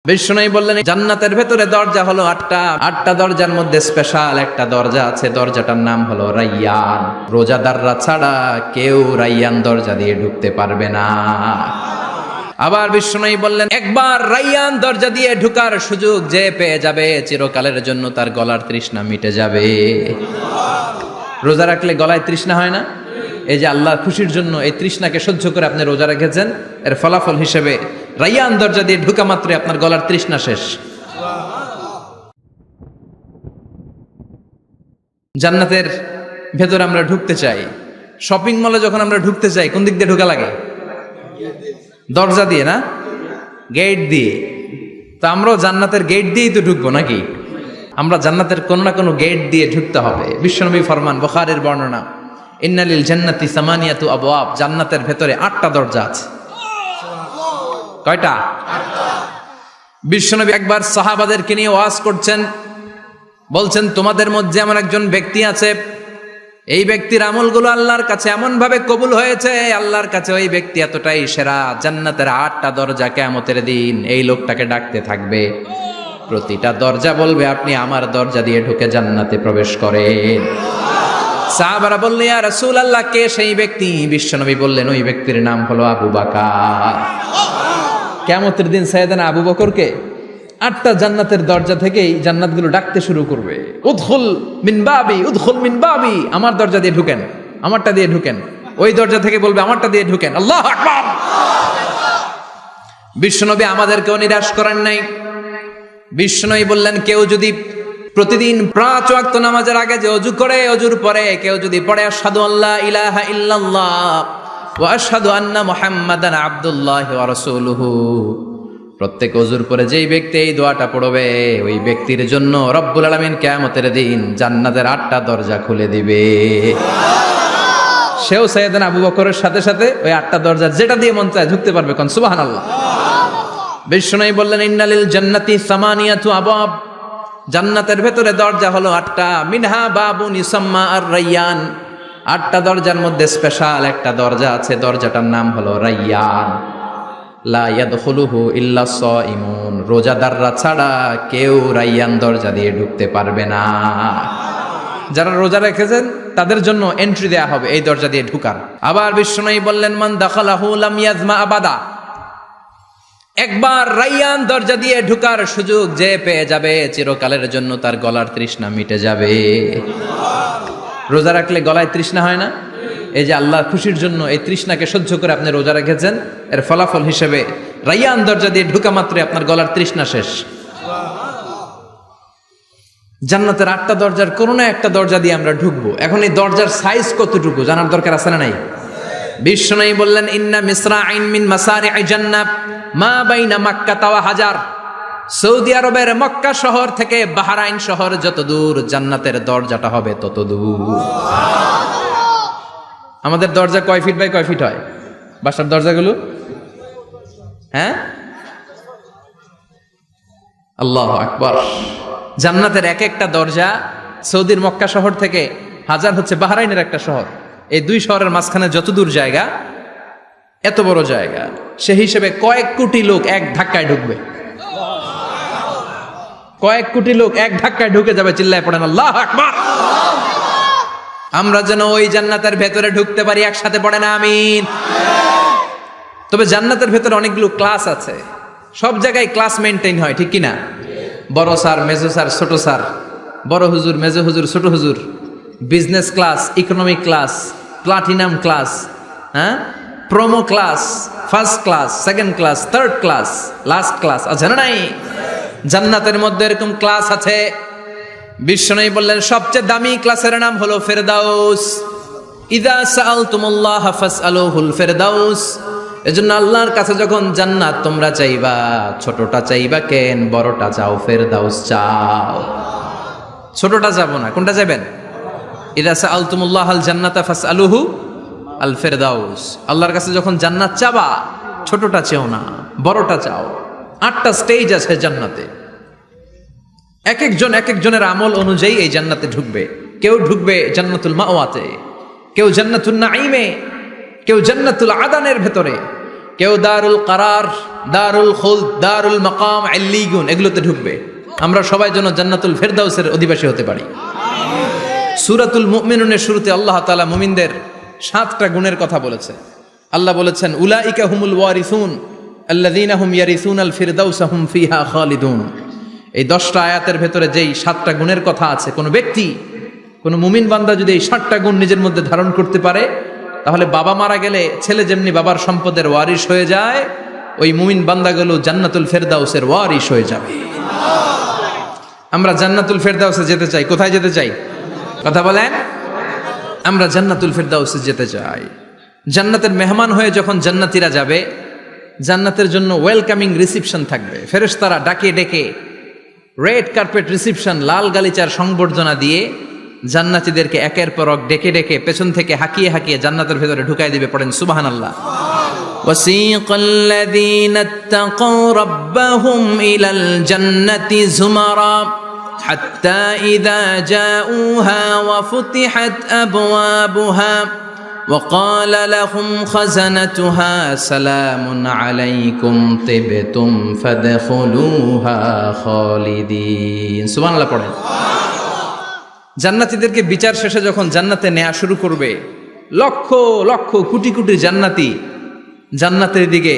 বিষ্ণু বললেন জান্নাতের ভেতরে দরজা হলো আটটা দরজার মধ্যে স্পেশাল একটা দরজা আছে, দরজাটার নাম হলো রাইয়ান। রোজাদাররা ছাড়া কেউ রাইয়ান দরজা দিয়ে ঢুকতে পারবে না। আবার বিষ্ণু বললেন একবার রাইয়ান দরজা দিয়ে ঢুকার সুযোগ যে পেয়ে যাবে চিরকালের জন্য তার গলার তৃষ্ণা মিটে যাবে। রোজা রাখলে গলায় তৃষ্ণা হয় না? এই যে আল্লাহর খুশির জন্য এই তৃষ্ণাকে সহ্য করে আপনি রোজা রেখেছেন, এর ফলাফল হিসেবে রাইয়ান দরজা দিয়ে ঢুকা মাত্রই আপনার গলার তৃষ্ণা শেষ। জান্নাতের ভেতরে আমরা ঢুকতে চাই। শপিং মলে যখন আমরা ঢুকতে চাই কোন দিক দিয়ে ঢোকা লাগে? দরজা দিয়ে না, গেট দিয়ে। তো আমরাও জান্নাতের গেট দিয়েই তো ঢুকবো নাকি? আমরা জান্নাতের কোনো না কোনো গেট দিয়ে ঢুকতে হবে। বিশ্বনবী ফরমান, বুখারীর বর্ণনা, ইন্নালিল জান্নাতি সামানিয়াতু আবওয়াব, জান্নাতের ভেতরে 8টা দরজা আছে। কয়টা? বিশ্বনবী একবার সাহাবাদেরকে নিয়ে ওয়াজ করছেন, বলছেন তোমাদের মধ্যে এমন একজন ব্যক্তি আছে, এই ব্যক্তির আমলগুলো আল্লাহর কাছে এমন ভাবে কবুল হয়েছে, আল্লাহর কাছে ওই ব্যক্তি এতটাই সেরা, জান্নাতের 8টা দরজা কিয়ামতের দিন এই লোকটাকে ডাকতে থাকবে। প্রতিটা দরজা বলবে আপনি আমার দরজা দিয়ে ঢুকে জান্নাতে প্রবেশ করেন। সাহাবারা বললেন ইয়া রাসূলুল্লাহ, কে সেই ব্যক্তি? বিশ্বনবী বললেন ওই ব্যক্তির নাম হলো আবু বকর। কিয়ামতের দিন সাইয়েদনা আবু বকরকে 8টা জান্নাতের দরজা থেকেই জান্নাতগুলো ডাকতে শুরু করবে, উদখুল মিন বাবি, উদখুল মিন বাবি, আমার দরজা দিয়ে ঢুকেন, আমারটা দিয়ে ঢুকেন। ওই দরজা থেকে বলবে আমারটা দিয়ে ঢুকেন। আল্লাহু আকবার। বিশ্বনবী আমাদেরকেও নিরাশ করেন নাই। বিশ্বনবী বললেন কেউ যদি প্রতিদিন 5 ওয়াক্ত নামাজের আগে যে ওযু করে, ওযুর পরে কেউ যদি পড়ে আশহাদু আল্লা ইলাহা ইল্লাল্লাহ ওয়া আশহাদু আন্না মুহাম্মাদান আবদুল্লাহি ওয়া রাসূলুহু, প্রত্যেক ওযুর পরে যেই ব্যক্তি এই দোয়াটা পড়বে ওই ব্যক্তির জন্য রব্বুল আলামিন কিয়ামতের দিন জান্নাতের 8টা দরজা খুলে দিবে। সেও সাইয়েদনা আবু বকরের সাথে সাথে ওই 8টা দরজা যেটা দিয়ে মন চায় ঢুকতে পারবে। কোন সুবহানাল্লাহ। বিষ্ণু বললেন ইন্নালিল জান্নাতি সামানিয়াতু আবওয়াব, জান্নাতের ভেতরে দরজা হলো 8টা, মিনহা বাবুন ইউসাম্মা আর রাইয়ান, 8টা দরজার মধ্যে স্পেশাল একটা দরজা আছে, দরজাটার নাম হলো রাইয়ান। লা ইয়াদখুলুহু ইল্লা সাইমুন, রোজাদাররা ছাড়া কেউ রাইয়ান দরজা দিয়ে ঢুকতে পারবে না। যারা রোজা রেখেছেন তাদের জন্য এন্ট্রি দেয়া হবে এই দরজা দিয়ে ঢুকার। আবার বিষ্ণু বললেন মান দাখালাহু লাম ইয়াজমা আবাদা, একবার রাইয়ান দরজা দিয়ে ঢুকার সুযোগ যে পেয়ে যাবে চিরকালের জন্য তার গলার তৃষ্ণা মিটে যাবে। রোজা রাখলে গলায় তৃষ্ণা হয় না? এই যে আল্লাহর খুশির জন্য এই তৃষ্ণাকে সহ্য করে আপনি রোজা রেখেছেন, এর ফলাফল হিসেবে রাইয়ান দরজা দিয়ে ঢুকা মাত্রই আপনার গলার তৃষ্ণা শেষ। জান্নাতের 8টা দরজার কোনো না একটা দরজা দিয়ে আমরা ঢুকবো। এখন এই দরজার সাইজ কতটুকু জানার দরকার আছে না নাই? বিষ্ণু বললেন ইন্না মিসরাইন মিন মাসারি'i জান্নাহ মা বাইনা মাক্কা ওয়া হাজার, সৌদি আরবের মক্কা শহর থেকে বাহরাইন শহর যত দূর, জান্নাতের দরজাটা হবে তত দূর। আমাদের দরজা কয় ফিট বাই কয় ফিট হয় বাসার দরজাগুলো? হ্যাঁ, আল্লাহু আকবার। জান্নাতের এক একটা দরজা সৌদির মক্কা শহর থেকে হাজার হচ্ছে বাহরাইনের একটা শহর, এই 2 শহরের মাঝখানে যত দূর জায়গা, এত বড় জায়গা, সে হিসেবে কয়েক কোটি লোক এক ধাক্কায় ঢুকবে। কয়েক কোটি লোক এক ধাক্কায় ঢুকে যাবে। চিল্লায় পড়েন আল্লাহু আকবার। আমরা যেন ওই জান্নাতের ভেতরে ঢুকতে পারি, একসাথে পড়েন আমিন। তবে জান্নাতের ভেতরে অনেকগুলো ক্লাস আছে, সব জায়গায় ক্লাস মেনটেন হয়, ঠিক কিনা? বড় স্যার, মেজো স্যার, ছোট স্যার, বড় হুজুর, মেজো হুজুর, ছোট হুজুর, business class, economic class, platinum class, হ্যাঁ, promo class, first class, second class, third class, last class আছে না নাই? জান্নাতের মধ্যে এরকম ক্লাস আছে। বিষ্ণু বললেন সবচেয়ে দামি ক্লাসের নাম হলো ফেরদাউস। ইযা সাআলতুমুল্লাহ ফাসআলুহুল ফেরদাউস, এজন্য আল্লাহর কাছে যখন জান্নাত তোমরা চাইবা, ছোটটা চাইবা কেন, বড়টা চাও, ফেরদাউস চাও। ছোটটা যাবো না, কোনটা যাবেন? ইযা সাআলতুমুল্লাহাল জান্নাতা ফাসআলুহু আল ফেরদাউস, আল্লাহর কাছে যখন জান্নাত চাবা ছোটটা চেও না, বড়টা চাও। 8টা স্টেজ আছে জান্নাতে, এক একজনের আমল অনুযায়ী এই জান্নাতে ঢুকবে। কেউ ঢুকবে জান্নাতুল মাওয়াতে, কেউ জান্নাতুন নাঈমে, কেউ জান্নাতুল আদানের ভেতরে, কেউ দারুল কারার, দারুল খুলদ, দারুল মাকাম, আল্লিগুন এগুলোতে ঢুকবে। আমরা সবাই যেন জান্নাতুল ফেরদাউসের অধিবাসী হতে পারি। সূরাতুল মুমিনুনের শুরুতে আল্লাহ তাআলা মুমিনদের 7টা গুণের কথা বলেছে। আল্লাহ বলেছেন উলাইকা হুমুল ওয়ারিসুন আল্লাযীনা হুম ইয়ারিসুনাল ফিরদাউসা হুম ফিহা খালিদুন। এই 10টা আয়াতের ভেতরে যেই 7টা গুণের কথা আছে, কোন ব্যক্তি, কোন মুমিন বান্দা যদি এই 7টা গুণ নিজের মধ্যে ধারণ করতে পারে, তাহলে বাবা মারা গেলে ছেলে যেমনি বাবার সম্পদের ওয়ারিশ হয়ে যায়, ওই মুমিন বান্দাগুলো জান্নাতুল ফেরদাউসের ওয়ারিশ হয়ে যাবে। আমরা জান্নাতুল ফেরদাউসে যেতে চাই। কোথায় যেতে চাই? কথা বলেন। আমরা জান্নাতুল ফেরদাউসে যেতে চাই। জান্নাতের মেহমান হয়ে যখন জান্নাতীরা যাবে, জান্নাতের জন্য ওয়েলকামিং রিসিপশন থাকবে। ফেরেশতারা ডাকে ডেকে রেড কার্পেট রিসিপশন, লাল গালিচার সংবর্ধনা দিয়ে জান্নাতীদেরকে একের পর এক ডেকে ডেকে পেছন থেকে হাঁকিয়ে হাঁকিয়ে জান্নাতের ভেতরে ঢুকাই দিবে। পড়েন সুবহানাল্লাহ। وسيق الذين اتقوا ربهم إلى الجنة زمرا حتى إذا جاءوها وفتحت أبوابها وقال لهم خزنتها سلام عليكم طبتم فادخلوها خالدين سبحان الله পড়েন। জান্নাতীদেরকে বিচার শেষে যখন জান্নাতে নেওয়া শুরু করবে, লক্ষ লক্ষ কোটি কোটি জান্নাতি জান্নাতের দিকে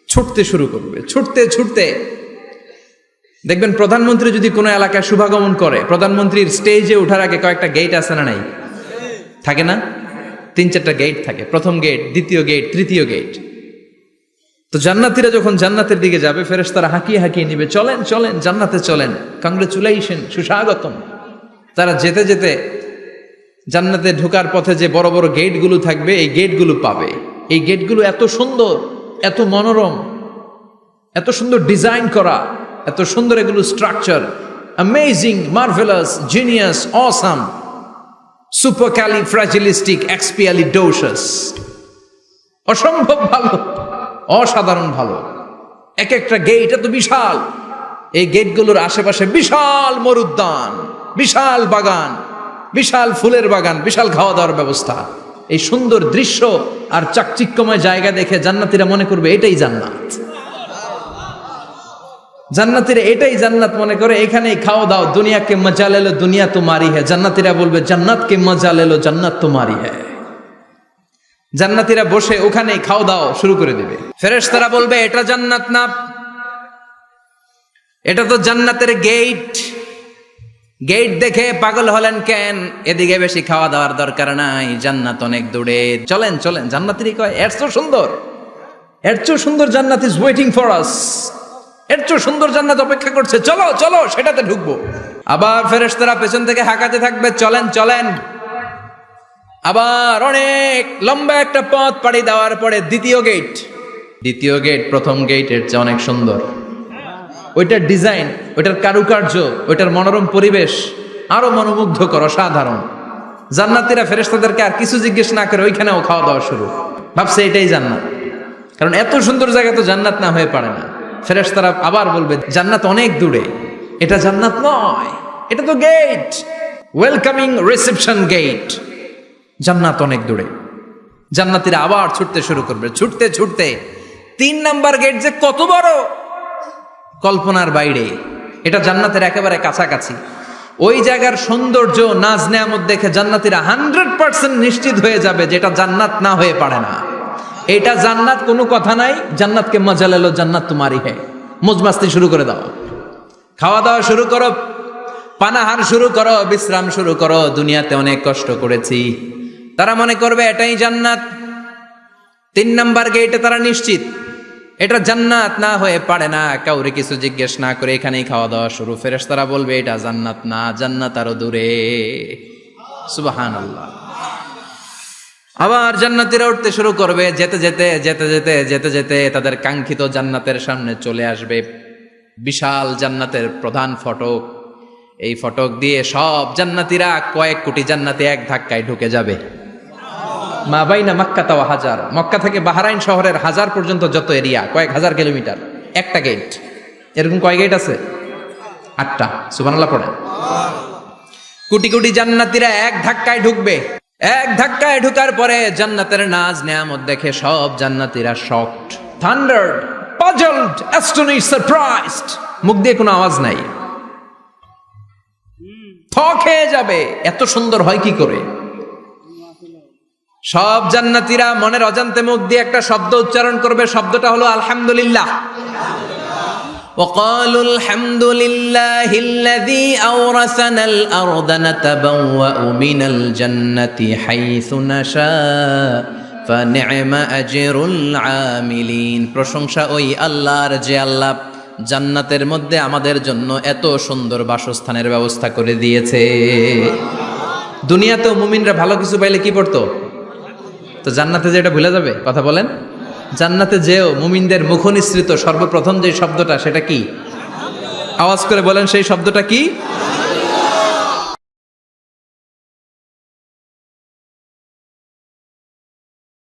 ছুটতে শুরু করবে। ছুটতে ছুটতে দেখবেন প্রধানমন্ত্রী যদি কোনো এলাকায় শুভাগমন করে, প্রধানমন্ত্রীর স্টেজে ওঠার আগে কয়েকটা গেট আছে না নাই? থাকে না? 3-4টা গেট থাকে। প্রথম গেট, দ্বিতীয় গেট, তৃতীয় গেট। তো জান্নাতীরা যখন জান্নাতের দিকে যাবে, ফেরেশতারা হাঁকিয়ে হাঁকিয়ে নিবে, চলেন চলেন জান্নাতে চলেন, কংগ্রেচুলেশন, সুস্বাগতম। তারা যেতে যেতে জান্নাতে ঢোকার পথে যে বড় বড় গেটগুলো থাকবে, এই গেটগুলো পাবে। এই গেটগুলো এত সুন্দর, এত মনোরম, এত সুন্দর ডিজাইন করা, এত সুন্দর এগুলো structure, amazing, marvellous, genius, awesome, supercalifragilisticexpialidocious, অসম্ভব ভালো, অসাধারণ ভালো। এক একটা গেট এত বিশাল। এই গেটগুলোর আশেপাশে বিশাল মরুদ্যান, বিশাল বাগান, বিশাল ফুলের বাগান, বিশাল খাওয়া দাওয়ার ব্যবস্থা। এই সুন্দর দৃশ্য আর চাকচিক্যময় জায়গা দেখে জান্নাতীরা মনে করবে এটাই জান্নাত। জান্নাতীরা এটাই জান্নাত মনে করে, এখানেই খাও দাও, দুনিয়া কে মজা লেলো দুনিয়া তোমারি হ্যায়। জান্নাতীরা বলবে জান্নাত কে মজা লেলো জান্নাত তোমারি হ্যায়। জান্নাতীরা বসে ওখানেই খাও দাও শুরু করে দিবে। ফেরেশতারা বলবে এটা জান্নাত না, এটা তো জান্নাতের গেট। গেট দেখে পাগল হলেন কেন? এদিকে বেশি খাওয়া দাওয়ার দরকার নাই, জান্নাত অনেক দূরে, চলেন চলেন। জান্নাতীরা কয় এর চেয়ে সুন্দর, এর চেয়ে সুন্দর জান্নাত ইজ ওয়েটিং ফর আস, এর চেয়ে সুন্দর জান্নাত অপেক্ষা করছে, চলো চলো সেটাতে ঢুকবো। আবার ফেরেশতারা পেছন থেকে হাঁকাতে থাকবে, চলেন চলেন। আবার অনেক লম্বা একটা পথ পাড়ি দেওয়ার পরে দ্বিতীয় গেট, দ্বিতীয় গেট প্রথম গেটের চেয়ে অনেক সুন্দর। ওইটার ডিজাইন, ওইটার কারুকার্য, ওইটার মনোরম পরিবেশ আরো মনোমুগ্ধকর, অসাধারণ। জান্নাতীরা ফেরেশতাদেরকে আর কিছু জিজ্ঞেস না করে ওইখানেও খাওয়া দাওয়া শুরু। ভাবছে এটাই জান্নাত, কারণ এত সুন্দর জায়গা তো জান্নাত না হয়ে পারে না। ফেরেশতারা আবার বলবে জান্নাত অনেক দূরে, এটা জান্নাত নয়, এটা তো গেট, ওয়েলকামিং রিসেপশন গেট, জান্নাত অনেক দূরে। জান্নাতীরা আবার ছুটতে শুরু করবে। ছুটতে ছুটতে 3 নাম্বার গেট যে কত বড়, কল্পনার বাইরে। এটা জান্নাতের একেবারে কাছাকাছি। ওই জায়গার সৌন্দর্য, নাজ নেয়ামত দেখে জান্নাতীরা 100% নিশ্চিত হয়ে যাবে যে এটা জান্নাত না হয়ে পারে না, এটা জান্নাত, কোনো কথা নাই। জান্নাতকে মজা লেলো জান্নাত তোমারি হ্যায়। মজমাস্তি শুরু করে দাও, খাওয়া দাওয়া শুরু করো, পানাহার শুরু করো, বিশ্রাম শুরু করো। দুনিয়াতে অনেক কষ্ট করেছি, তারা মনে করবে এটাই জান্নাত। 3 নাম্বার গেটে তারা নিশ্চিত এটা জান্নাত না হয়ে পারে না। কাউরে কিছু জিজ্ঞেস না করে এখানেই খাওয়া দাওয়া শুরু। ফেরেশতারা বলবে এটা জান্নাত না, জান্নাত আরো দূরে। সুবহানাল্লাহ। আবার জান্নাতীরা উঠতে শুরু করবে। যেতে যেতে যেতে যেতে যেতে যেতে তাদের কাঙ্ক্ষিত জান্নাতের সামনে চলে আসবে। বিশাল জান্নাতের প্রধান ফটক। এই ফটক দিয়ে সব জান্নাতীরা, কয়েক কোটি জান্নাতি এক ধাক্কায় ঢুকে যাবে। মা বাইনা মক্কা তাওয়া হাজার, মক্কা থেকে বাহরাইন শহরের 1000 পর্যন্ত যত এরিয়া, কয়েক হাজার কিলোমিটার, একটা গেট। এরকম কয় গেট আছে? 8টা। সুবহানাল্লাহ পড়েন। কোটি কোটি জান্নাতীরা এক ধাক্কায় ঢুকবে। এক ধাক্কায় ঢুকার পরে জান্নাতের নাজ নেয়ামত দেখে সব জান্নাতীরা শকড, থান্ডার্ড, পাজলড, অ্যাস্টনিশড, সারপ্রাইজড। মুখ দিয়ে কোনো আওয়াজ নাই, থ খেয়ে যাবে, এত সুন্দর হয় কি করে। সব জান্নাতীরা মনের অজান্তে মুখ দিয়ে একটা শব্দ উচ্চারণ করবে, শব্দটা হলো আলহামদুলিল্লাহ। وقالوا الحمد لله الذي أورثنا الأرض نتبوأ من الجنة حيث نشاء فنعم أجر العاملين। প্রশংসা ওই আল্লাহর যে আল্লাহ জান্নাতের মধ্যে আমাদের জন্য এত সুন্দর বাসস্থানের ব্যবস্থা করে দিয়েছে। দুনিয়াতেও মুমিনরা ভালো কিছু পাইলে কি পড়তো? তো জান্নাতে যে এটা ভুলে যাবে? কথা বলেন। জান্নাতে যেও মুমিনদের মুখনিসৃত সর্বপ্রথম যে শব্দটা, সেটা কি? আওয়াজ করে বলেন, সেই শব্দটা কি?